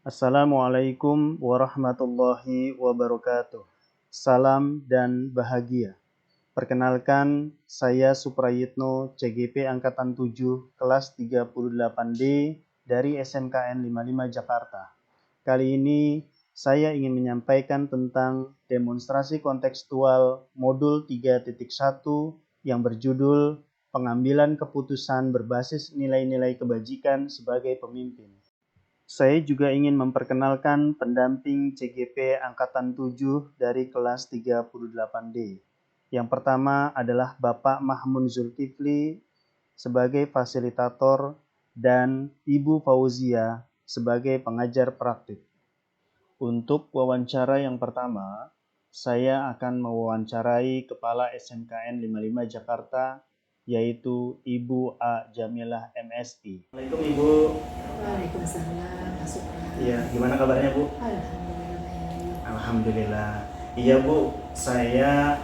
Assalamualaikum warahmatullahi wabarakatuh. Salam dan bahagia. Perkenalkan, saya Suprayitno, CGP Angkatan 7, kelas 38D dari SMKN 55 Jakarta. Kali ini saya ingin menyampaikan tentang demonstrasi kontekstual modul 3.1 yang berjudul Pengambilan Keputusan Berbasis Nilai-nilai Kebajikan sebagai Pemimpin. Saya juga ingin memperkenalkan pendamping CGP Angkatan 7 dari kelas 38D. Yang pertama adalah Bapak Mahmun Zulkifli sebagai fasilitator dan Ibu Fauzia sebagai pengajar praktik. Untuk wawancara yang pertama, saya akan mewawancarai Kepala SMKN 55 Jakarta, yaitu Ibu A. Jamilah MSI. Assalamualaikum Ibu. Waalaikumsalam, Pak Supra. Iya, gimana kabarnya Bu? Alhamdulillah baik. Alhamdulillah. Iya Bu, saya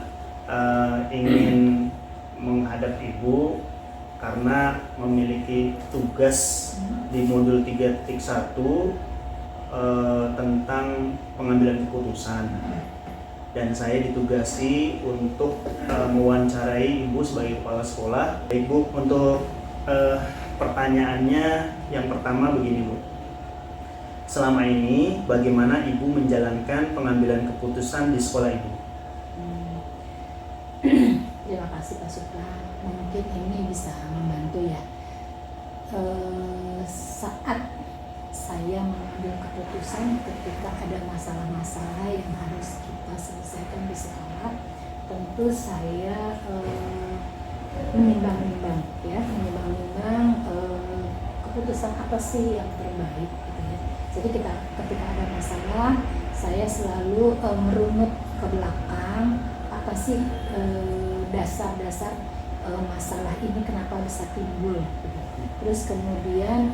ingin menghadap Ibu karena memiliki tugas di modul 3.1 tentang pengambilan keputusan. Dan saya ditugasi untuk mewawancarai Ibu sebagai kepala sekolah. Ibu, untuk pertanyaannya yang pertama begini Bu. Selama ini bagaimana Ibu menjalankan pengambilan keputusan di sekolah Ibu? Terima kasih Pak Supra. Mungkin ini bisa membantu ya. Saat saya mengambil keputusan ketika ada masalah-masalah yang harus kita selesaikan di sekolah, tentu saya menimbang-nimbang keputusan apa sih yang terbaik gitu ya. Jadi ketika ada masalah, saya selalu merunut ke belakang apa sih dasar-dasar masalah ini kenapa bisa timbul gitu. Terus kemudian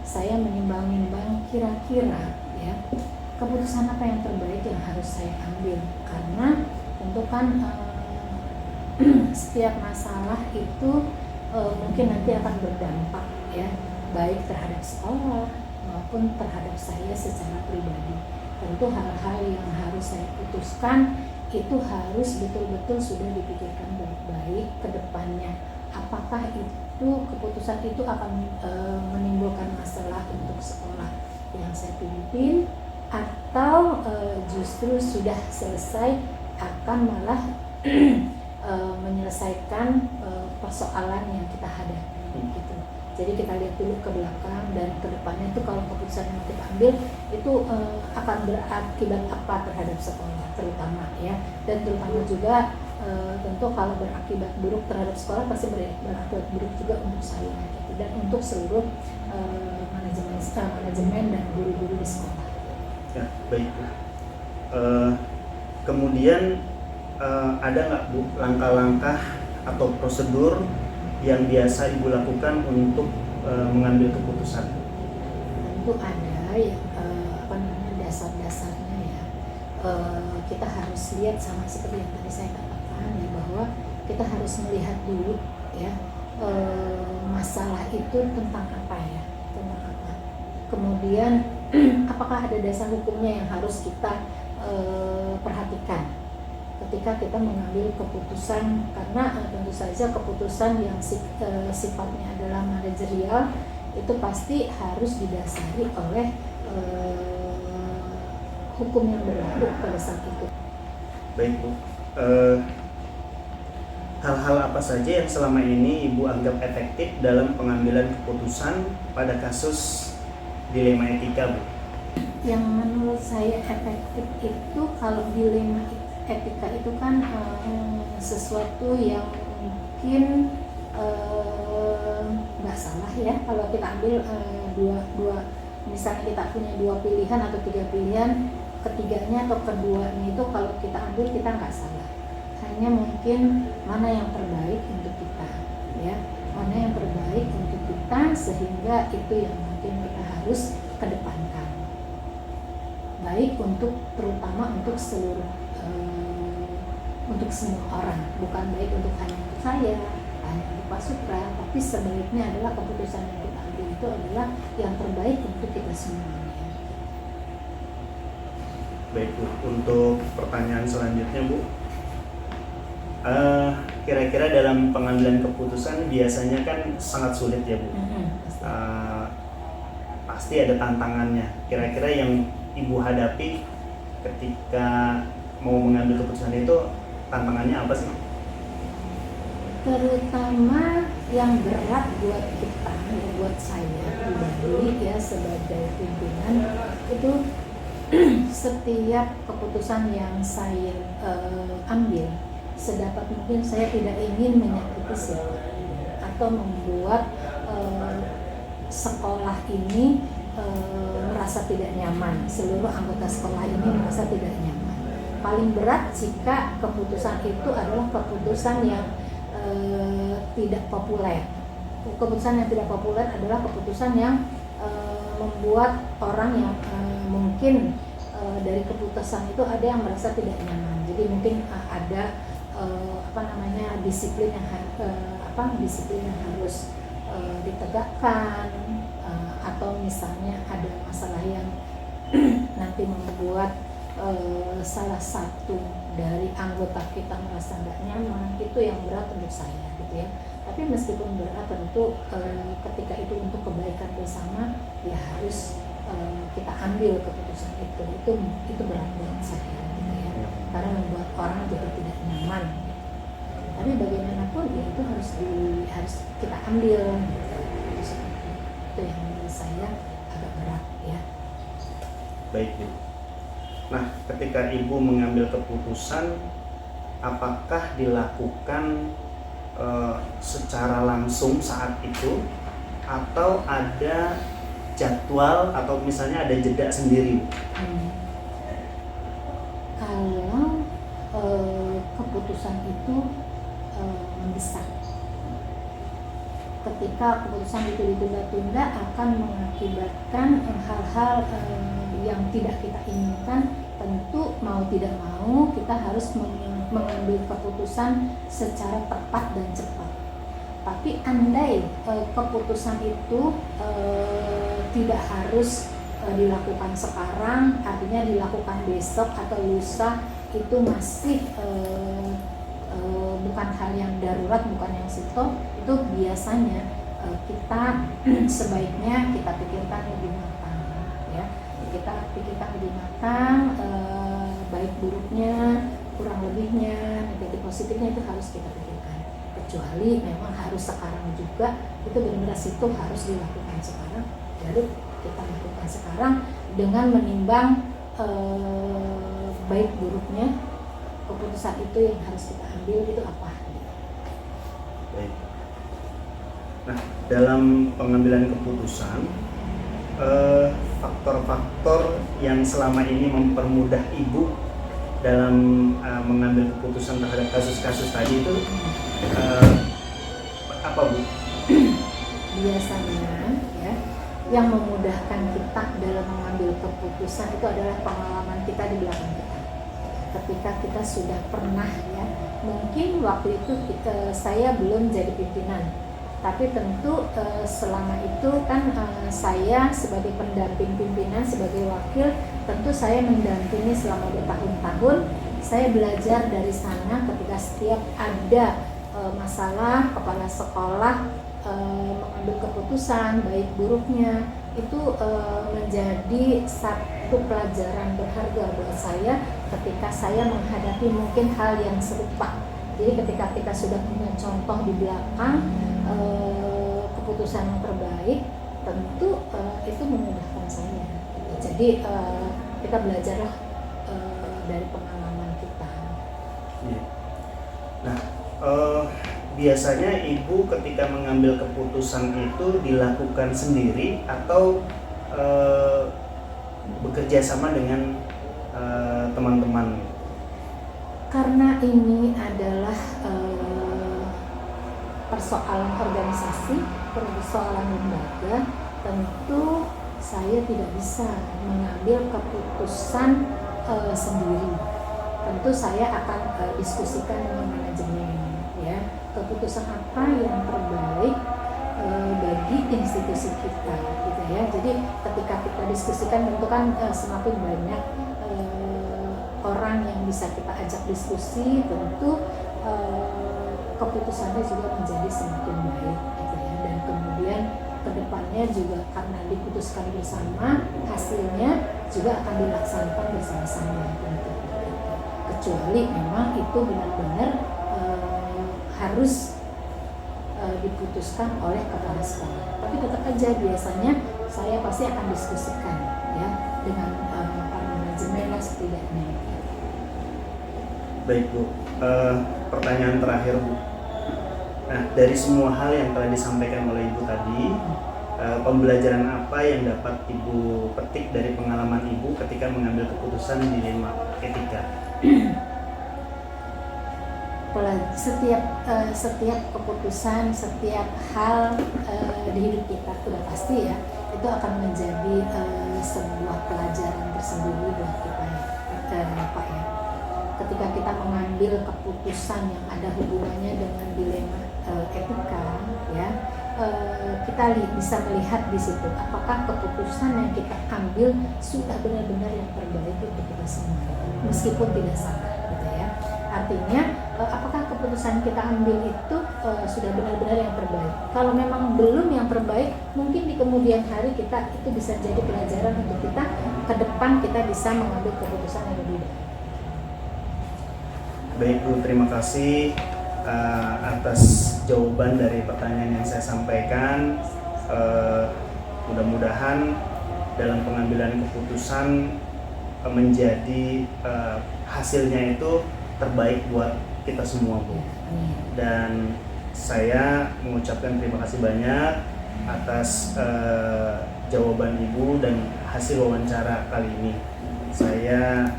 saya menimbang-nimbang kira-kira ya keputusan apa yang terbaik yang harus saya ambil, karena tentu kan setiap masalah itu mungkin nanti akan berdampak ya, baik terhadap sekolah maupun terhadap saya secara pribadi. Tentu hal-hal yang harus saya putuskan itu harus betul-betul sudah dipikirkan baik-baik ke depannya. Apakah itu keputusan itu akan menimbulkan masalah untuk sekolah yang saya pimpin, atau justru sudah selesai akan malah menyelesaikan persoalan yang kita hadapi gitu. Jadi kita lihat dulu ke belakang dan ke depannya itu kalau keputusan yang kita ambil itu akan berakibat apa terhadap sekolah terutama ya, dan terutama juga tentu kalau berakibat buruk terhadap sekolah pasti berakibat buruk juga untuk saya gitu, dan untuk seluruh manajemen dan guru-guru di sekolah. Ya, baik Bu. Kemudian ada nggak Bu langkah-langkah atau prosedur yang biasa Ibu lakukan untuk mengambil keputusan? Tentu ada yang dasar-dasarnya ya. Kita harus lihat sama seperti yang tadi saya katakan ya, bahwa kita harus melihat dulu ya masalah itu tentang apa ya, tentang apa. Kemudian apakah ada dasar hukumnya yang harus kita perhatikan ketika kita mengambil keputusan, karena tentu saja keputusan yang sifatnya adalah manajerial itu pasti harus didasari oleh hukum yang berlaku pada saat itu. Baik Bu, hal-hal apa saja yang selama ini Ibu anggap efektif dalam pengambilan keputusan pada kasus dilema etika Bu? Yang menurut saya efektif itu kalau dilema etika itu kan sesuatu yang mungkin nggak salah ya kalau kita ambil dua misalnya kita punya 2 pilihan atau 3 pilihan, ketiganya atau keduanya itu kalau kita ambil kita nggak salah, hanya mungkin mana yang terbaik untuk kita ya, mana yang terbaik untuk kita, sehingga itu yang mungkin kita harus kedepankan, baik untuk terutama untuk seluruh untuk semua orang, bukan baik untuk hanya untuk saya, hanya untuk Pak Supra, tapi sebaliknya adalah keputusan yang kita ambil itu adalah yang terbaik untuk kita semuanya. Baik Bu, untuk pertanyaan selanjutnya Bu, kira-kira dalam pengambilan keputusan biasanya kan sangat sulit ya Bu. Pasti ada tantangannya. Kira-kira yang Ibu hadapi ketika mau mengambil keputusan itu tantangannya apa sih? Terutama yang berat buat kita, buat saya pribadi ya sebagai pimpinan itu setiap keputusan yang saya ambil sedapat mungkin saya tidak ingin menyakiti siapa atau membuat sekolah ini merasa tidak nyaman, seluruh anggota sekolah ini merasa tidak nyaman. Paling berat jika keputusan itu adalah keputusan yang tidak populer. Keputusan yang tidak populer adalah keputusan yang membuat orang yang mungkin dari keputusan itu ada yang merasa tidak nyaman. Jadi mungkin ada disiplin yang disiplin yang harus ditegakkan, atau misalnya ada masalah yang nanti membuat salah satu dari anggota kita merasa nggak nyaman, itu yang berat untuk saya gitu ya. Tapi meskipun berat tentu ketika itu untuk kebaikan bersama ya harus kita ambil keputusan itu berat buat saya gitu ya, karena membuat orang jadi tidak nyaman. Tapi bagaimanapun ya itu harus kita ambil gitu. Itu yang menurut saya agak berat ya. Baik Bu. Nah, ketika Ibu mengambil keputusan, apakah dilakukan secara langsung saat itu atau ada jadwal atau misalnya ada jeda sendiri? Kalau keputusan itu mendesak, ketika keputusan itu ditunda-tunda akan mengakibatkan hal-hal yang tidak kita inginkan, tentu mau tidak mau kita harus mengambil keputusan secara tepat dan cepat. Tapi andai keputusan itu tidak harus dilakukan sekarang, artinya dilakukan besok atau lusa, itu masih bukan hal yang darurat, bukan yang stop, itu biasanya kita sebaiknya kita pikirkan lebih matang ya. Kita pikirkan lebih matang, baik buruknya, kurang lebihnya, negatif positifnya itu harus kita pikirkan. Kecuali memang harus sekarang juga, itu benar-benar situ harus dilakukan sekarang, baru kita lakukan sekarang dengan menimbang baik buruknya keputusan itu yang harus kita ambil itu apa. Baik. Nah, dalam pengambilan keputusan, faktor-faktor yang selama ini mempermudah Ibu dalam mengambil keputusan terhadap kasus-kasus tadi itu apa Bu? Biasanya ya, yang memudahkan kita dalam mengambil keputusan itu adalah pengalaman kita di belakang kita. Ketika kita sudah pernah ya, mungkin waktu itu saya belum jadi pimpinan, tapi tentu selama itu kan saya sebagai pendamping pimpinan, sebagai wakil, tentu saya mendampingi selama bertahun-tahun. Saya belajar dari sana ketika setiap ada masalah kepala sekolah mengambil keputusan baik buruknya itu menjadi satu pelajaran berharga buat saya ketika saya menghadapi mungkin hal yang serupa. Jadi ketika kita sudah punya contoh di belakang keputusan yang terbaik, tentu itu memudahkan saya. Jadi kita belajarlah dari pengalaman kita. Nah, biasanya Ibu ketika mengambil keputusan itu dilakukan sendiri atau bekerja sama dengan teman-teman? Karena ini adalah persoalan organisasi, persoalan lembaga, tentu saya tidak bisa mengambil keputusan sendiri. Tentu saya akan diskusikan dengan manajemen, ya, keputusan apa yang terbaik bagi institusi kita, gitu ya. Jadi ketika kita diskusikan, tentu kan semakin banyak orang yang bisa kita ajak diskusi, tentu keputusannya juga menjadi semakin baik gitu ya. Dan kemudian kedepannya juga karena diputuskan bersama, hasilnya juga akan dilaksanakan bersama-sama tentu gitu. Kecuali memang itu benar-benar harus diputuskan oleh kepala sekolah. Tapi tetap aja biasanya saya pasti akan diskusikan ya dengan para manajemen lah setidaknya. Baik Bu, pertanyaan terakhir Bu. Nah, dari semua hal yang telah disampaikan oleh Ibu tadi, pembelajaran apa yang dapat Ibu petik dari pengalaman Ibu ketika mengambil keputusan dilema etika? Setiap keputusan, setiap hal di hidup kita sudah pasti ya, itu akan menjadi sebuah pelajaran tersendiri buat kita ya, Pak ya. Ketika kita mengambil keputusan yang ada hubungannya dengan dilema etika ya, kita bisa melihat di situ apakah keputusan yang kita ambil sudah benar-benar yang terbaik untuk kita semua, meskipun tidak salah gitu ya. Artinya apakah keputusan kita ambil itu sudah benar-benar yang terbaik. Kalau memang belum yang terbaik, mungkin di kemudian hari kita itu bisa jadi pelajaran untuk kita ke depan kita bisa mengambil keputusan yang lebih baik. Baik Bu, terima kasih atas jawaban dari pertanyaan yang saya sampaikan. Mudah-mudahan dalam pengambilan keputusan menjadi hasilnya itu terbaik buat kita semua Bu. Dan saya mengucapkan terima kasih banyak atas jawaban Ibu dan hasil wawancara kali ini. Saya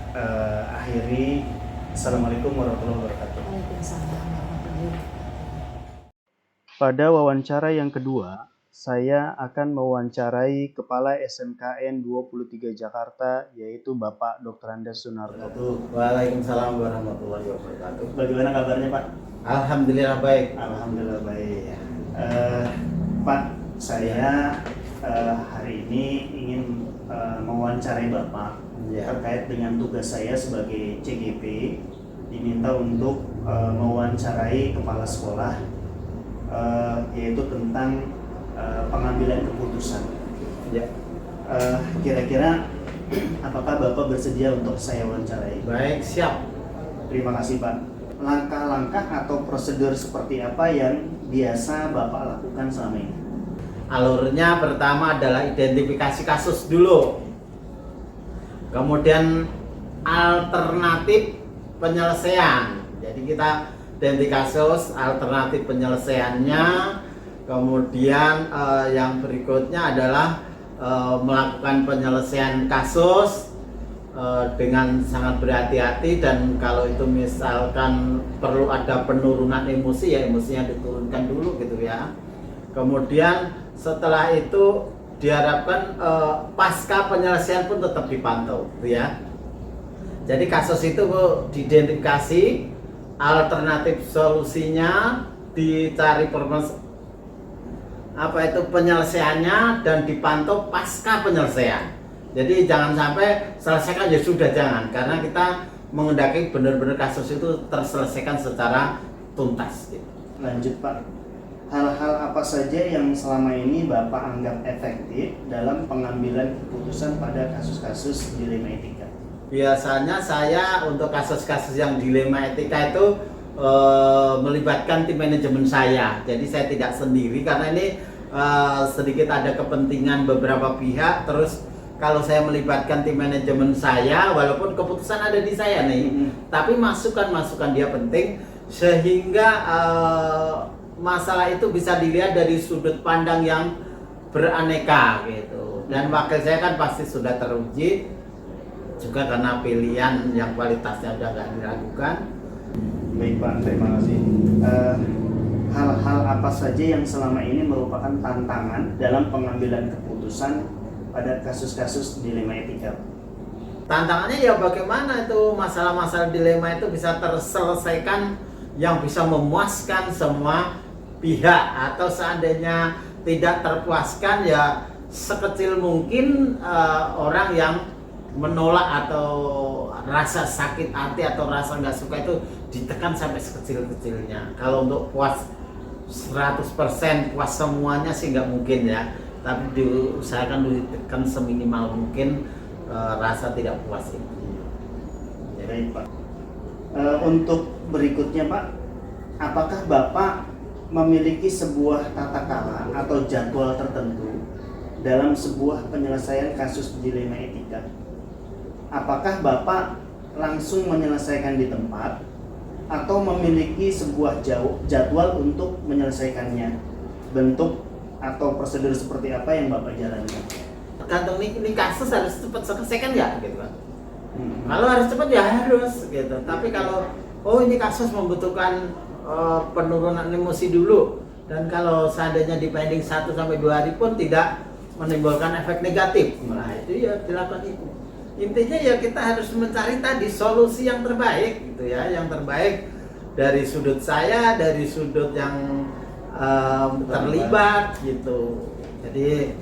akhiri. Assalamualaikum warahmatullahi wabarakatuh. Waalaikumsalam warahmatullahi wabarakatuh. Pada wawancara yang kedua, saya akan mewawancarai Kepala SMKN 23 Jakarta, yaitu Bapak Dr. Andes Sunarto. Waalaikumsalam warahmatullahi wabarakatuh. Bagaimana kabarnya Pak? Alhamdulillah baik. Alhamdulillah baik. Pak, saya hari ini ingin mewawancarai Bapak terkait dengan tugas saya sebagai CGP, diminta untuk mewawancarai kepala sekolah, yaitu tentang pengambilan keputusan. Ya. Kira-kira apakah Bapak bersedia untuk saya wawancarai? Baik, siap. Terima kasih Pak. Langkah-langkah atau prosedur seperti apa yang biasa Bapak lakukan selama ini? Alurnya pertama adalah identifikasi kasus dulu. Kemudian alternatif penyelesaian. Jadi kita identifikasi kasus, alternatif penyelesaiannya. Kemudian yang berikutnya adalah melakukan penyelesaian kasus dengan sangat berhati-hati, dan kalau itu misalkan perlu ada penurunan emosi, ya emosinya diturunkan dulu gitu ya. Kemudian setelah itu diharapkan pasca penyelesaian pun tetap dipantau gitu ya. Jadi kasus itu diidentifikasi, alternatif solusinya dicari penyelesaiannya, dan dipantau pasca penyelesaian. Jadi jangan sampai selesaikan ya sudah, jangan, karena kita menghendaki benar-benar kasus itu terselesaikan secara tuntas gitu. Lanjut Pak. Hal-hal apa saja yang selama ini Bapak anggap efektif dalam pengambilan keputusan pada kasus-kasus dilema etika? Biasanya saya untuk kasus-kasus yang dilema etika itu melibatkan tim manajemen saya. Jadi saya tidak sendiri, karena ini sedikit ada kepentingan beberapa pihak. Terus kalau saya melibatkan tim manajemen saya, walaupun keputusan ada di saya nih, tapi masukan-masukan dia penting, sehingga masalah itu bisa dilihat dari sudut pandang yang beraneka gitu. Dan wakil saya kan pasti sudah teruji juga karena pilihan yang kualitasnya udah gak diragukan. Baik Pak, terima kasih. Hal-hal apa saja yang selama ini merupakan tantangan dalam pengambilan keputusan pada kasus-kasus dilema etika? Tantangannya ya bagaimana itu masalah-masalah dilema itu bisa terselesaikan yang bisa memuaskan semua pihak, atau seandainya tidak terpuaskan ya sekecil mungkin orang yang menolak atau rasa sakit hati atau rasa nggak suka itu ditekan sampai sekecil-kecilnya. Kalau untuk puas 100% puas semuanya sih nggak mungkin ya, tapi diusahakan ditekan seminimal mungkin rasa tidak puas itu. Baik Pak. Untuk berikutnya Pak, apakah Bapak memiliki sebuah tata cara atau jadwal tertentu dalam sebuah penyelesaian kasus dilema etika? Apakah Bapak langsung menyelesaikan di tempat atau memiliki sebuah jadwal untuk menyelesaikannya? Bentuk atau prosedur seperti apa yang Bapak jalankan? Tergantung ini kasus harus cepat selesaikan ya gitu Pak. Kalau harus cepat ya harus gitu. Tapi kalau ini kasus membutuhkan penurunan emosi dulu, dan kalau seandainya di pending 1 sampai 2 hari pun tidak menimbulkan efek negatif, nah itu ya dilakukan itu. Intinya ya kita harus mencari tadi solusi yang terbaik gitu ya, yang terbaik dari sudut saya, dari sudut yang terlibat gitu. Jadi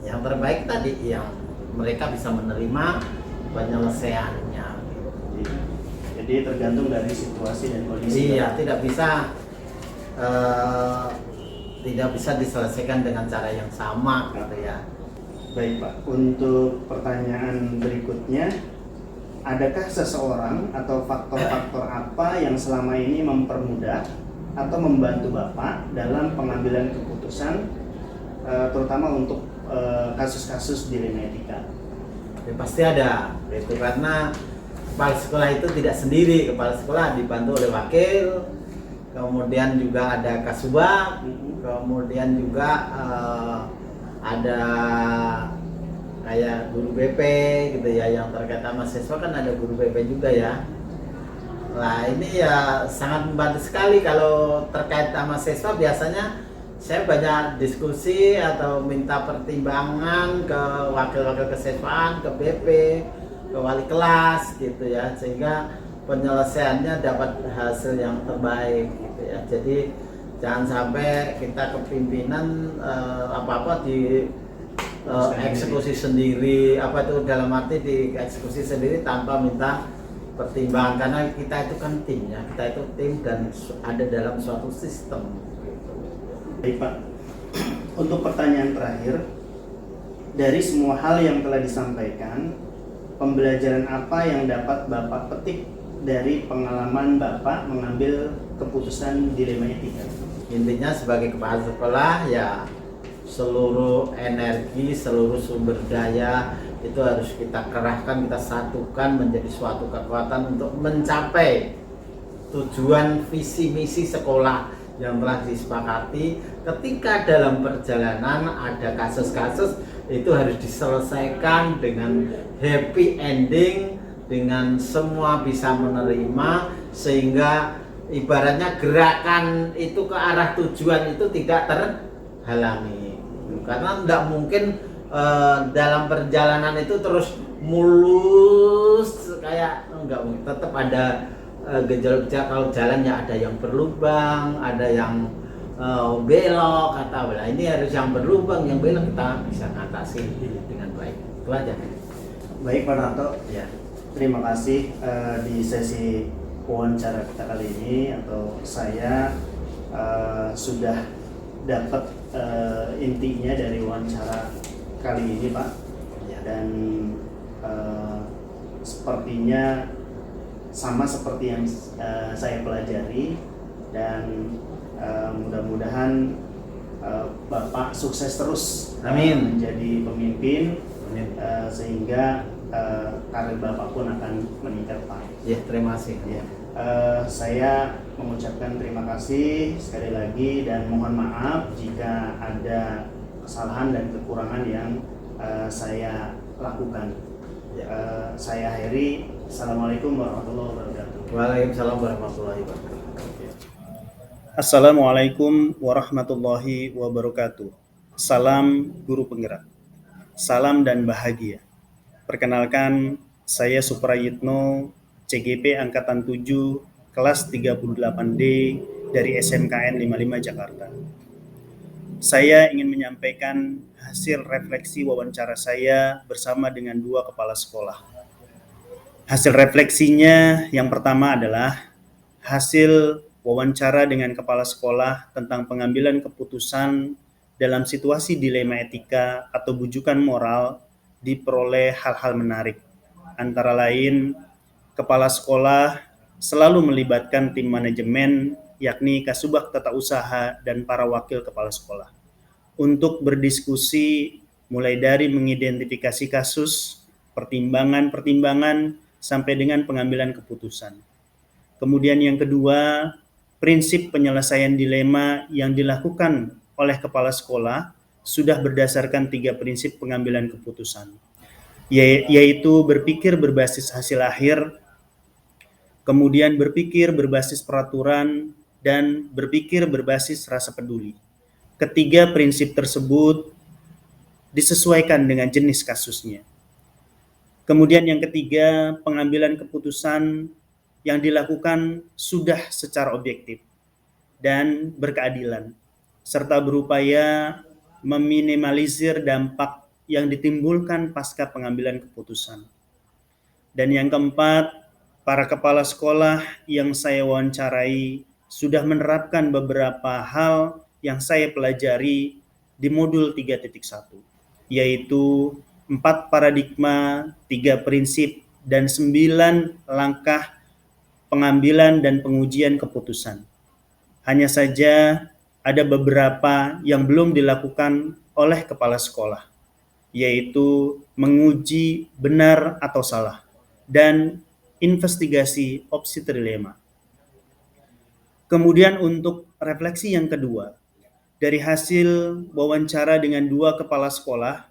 yang terbaik tadi yang mereka bisa menerima penyelesaiannya. Jadi tergantung dari situasi dan kondisi. Iya, tidak bisa diselesaikan dengan cara yang sama gitu ya. Baik Pak, untuk pertanyaan berikutnya, adakah seseorang atau faktor-faktor apa yang selama ini mempermudah atau membantu Bapak dalam pengambilan keputusan, terutama untuk kasus-kasus dilema etika? Ya, pasti ada, itu karena kepala sekolah itu tidak sendiri, kepala sekolah dibantu oleh wakil, kemudian juga ada kasubag, kemudian juga ada kayak guru BP gitu ya, yang terkait sama siswa kan ada guru BP juga ya. Nah ini ya sangat membantu sekali. Kalau terkait sama siswa biasanya saya banyak diskusi atau minta pertimbangan ke wakil-wakil kesiswaan, ke BP, ke wali kelas gitu ya, sehingga penyelesaiannya dapat hasil yang terbaik gitu ya. Jadi jangan sampai kita kepimpinan apa-apa di eksekusi sendiri, apa itu dalam arti di eksekusi sendiri tanpa minta pertimbangan, karena kita itu kan tim ya, kita itu tim dan ada dalam suatu sistem gitu. Baik Pak, untuk pertanyaan terakhir, dari semua hal yang telah disampaikan, pembelajaran apa yang dapat Bapak petik dari pengalaman Bapak mengambil keputusan dilema etika? Intinya sebagai kepala sekolah ya seluruh energi, seluruh sumber daya itu harus kita kerahkan, kita satukan menjadi suatu kekuatan untuk mencapai tujuan visi misi sekolah yang telah disepakati. Ketika dalam perjalanan ada kasus-kasus, itu harus diselesaikan dengan happy ending, dengan semua bisa menerima, sehingga ibaratnya gerakan itu ke arah tujuan itu tidak terhalangi. Karena tidak mungkin dalam perjalanan itu terus mulus kayak enggak mungkin, tetap ada gejala-gejala. Kalau jalan ya ada yang berlubang, ada yang belok, kata bela. Ini harus yang berlubang, yang belok kita bisa atasi dengan baik. Itu aja. Baik Pak Narto, Ya. terima kasih di sesi wawancara kita kali ini, atau saya sudah dapat intinya dari wawancara kali ini Pak. Ya. Dan sepertinya sama seperti yang saya pelajari, dan mudah-mudahan Bapak sukses terus. Amin. Menjadi pemimpin. Amin. Sehingga karir Bapak pun akan meningkat Pak. Ya, terima kasih. Ya. Saya mengucapkan terima kasih sekali lagi, dan mohon maaf jika ada kesalahan dan kekurangan yang saya lakukan. Ya. Saya Heri. Assalamualaikum warahmatullahi wabarakatuh. Waalaikumsalam warahmatullahi wabarakatuh. Assalamualaikum warahmatullahi wabarakatuh. Salam guru penggerak. Salam dan bahagia. Perkenalkan, saya Suprayitno, CGP Angkatan 7, kelas 38D dari SMKN 55 Jakarta. saya ingin menyampaikan hasil refleksi wawancara saya bersama dengan 2 kepala sekolah. Hasil refleksinya yang pertama adalah hasil wawancara dengan kepala sekolah tentang pengambilan keputusan dalam situasi dilema etika atau bujukan moral diperoleh hal-hal menarik. Antara lain, kepala sekolah selalu melibatkan tim manajemen, yakni Kasubag Tata Usaha dan para wakil kepala sekolah, untuk berdiskusi mulai dari mengidentifikasi kasus, pertimbangan-pertimbangan, sampai dengan pengambilan keputusan. Kemudian yang kedua, prinsip penyelesaian dilema yang dilakukan oleh kepala sekolah sudah berdasarkan 3 prinsip pengambilan keputusan, yaitu berpikir berbasis hasil akhir, kemudian berpikir berbasis peraturan, dan berpikir berbasis rasa peduli. Ketiga prinsip tersebut disesuaikan dengan jenis kasusnya. Kemudian yang ketiga, pengambilan keputusan yang dilakukan sudah secara objektif dan berkeadilan, serta berupaya meminimalisir dampak yang ditimbulkan pasca pengambilan keputusan. Dan yang keempat, para kepala sekolah yang saya wawancarai sudah menerapkan beberapa hal yang saya pelajari di modul 3.1, yaitu 4 paradigma, 3 prinsip, dan 9 langkah pengambilan dan pengujian keputusan. Hanya saja ada beberapa yang belum dilakukan oleh kepala sekolah, yaitu menguji benar atau salah dan investigasi opsi trilema. Kemudian untuk refleksi yang kedua, dari hasil wawancara dengan 2 kepala sekolah,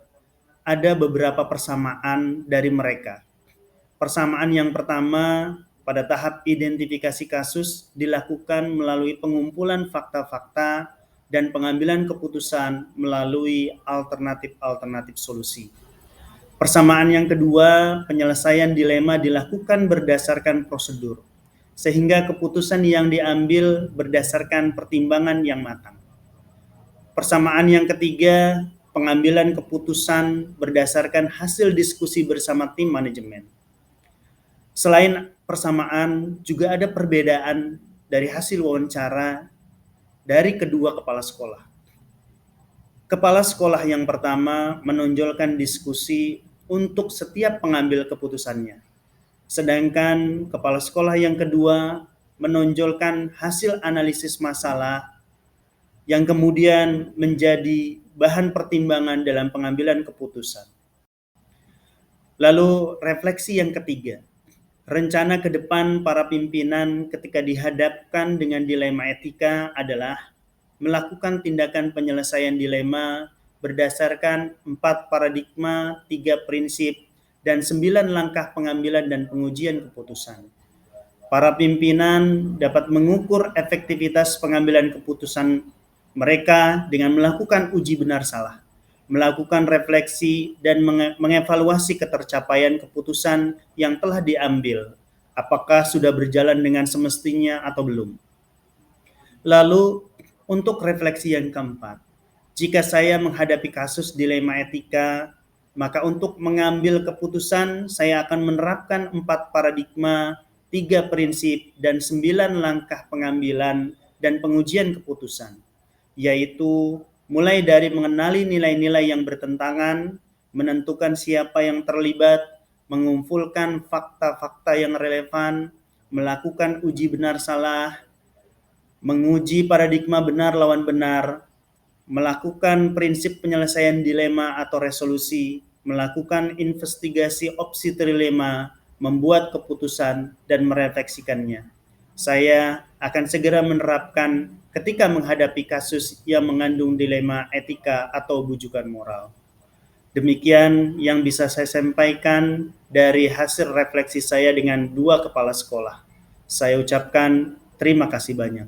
ada beberapa persamaan dari mereka. Persamaan yang pertama, pada tahap identifikasi kasus dilakukan melalui pengumpulan fakta-fakta dan pengambilan keputusan melalui alternatif-alternatif solusi. Persamaan yang kedua, penyelesaian dilema dilakukan berdasarkan prosedur, sehingga keputusan yang diambil berdasarkan pertimbangan yang matang. Persamaan yang ketiga, pengambilan keputusan berdasarkan hasil diskusi bersama tim manajemen. Selain persamaan, juga ada perbedaan dari hasil wawancara dari kedua kepala sekolah. Kepala sekolah yang pertama menonjolkan diskusi untuk setiap pengambil keputusannya, sedangkan kepala sekolah yang kedua menonjolkan hasil analisis masalah yang kemudian menjadi bahan pertimbangan dalam pengambilan keputusan. Lalu refleksi yang ketiga, rencana ke depan para pimpinan ketika dihadapkan dengan dilema etika adalah melakukan tindakan penyelesaian dilema berdasarkan 4 paradigma, 3 prinsip, dan 9 langkah pengambilan dan pengujian keputusan. Para pimpinan dapat mengukur efektivitas pengambilan keputusan mereka dengan melakukan uji benar salah, melakukan refleksi, dan mengevaluasi ketercapaian keputusan yang telah diambil, apakah sudah berjalan dengan semestinya atau belum. Lalu, untuk refleksi yang keempat, jika saya menghadapi kasus dilema etika, maka untuk mengambil keputusan, saya akan menerapkan 4 paradigma, 3 prinsip, dan 9 langkah pengambilan dan pengujian keputusan, yaitu mulai dari mengenali nilai-nilai yang bertentangan, menentukan siapa yang terlibat, mengumpulkan fakta-fakta yang relevan, melakukan uji benar salah, menguji paradigma benar lawan benar, melakukan prinsip penyelesaian dilema atau resolusi, melakukan investigasi opsi trilema, membuat keputusan, dan merefleksikannya. Saya akan segera menerapkan ketika menghadapi kasus yang mengandung dilema etika atau bujukan moral. Demikian yang bisa saya sampaikan dari hasil refleksi saya dengan 2 kepala sekolah. Saya ucapkan terima kasih banyak.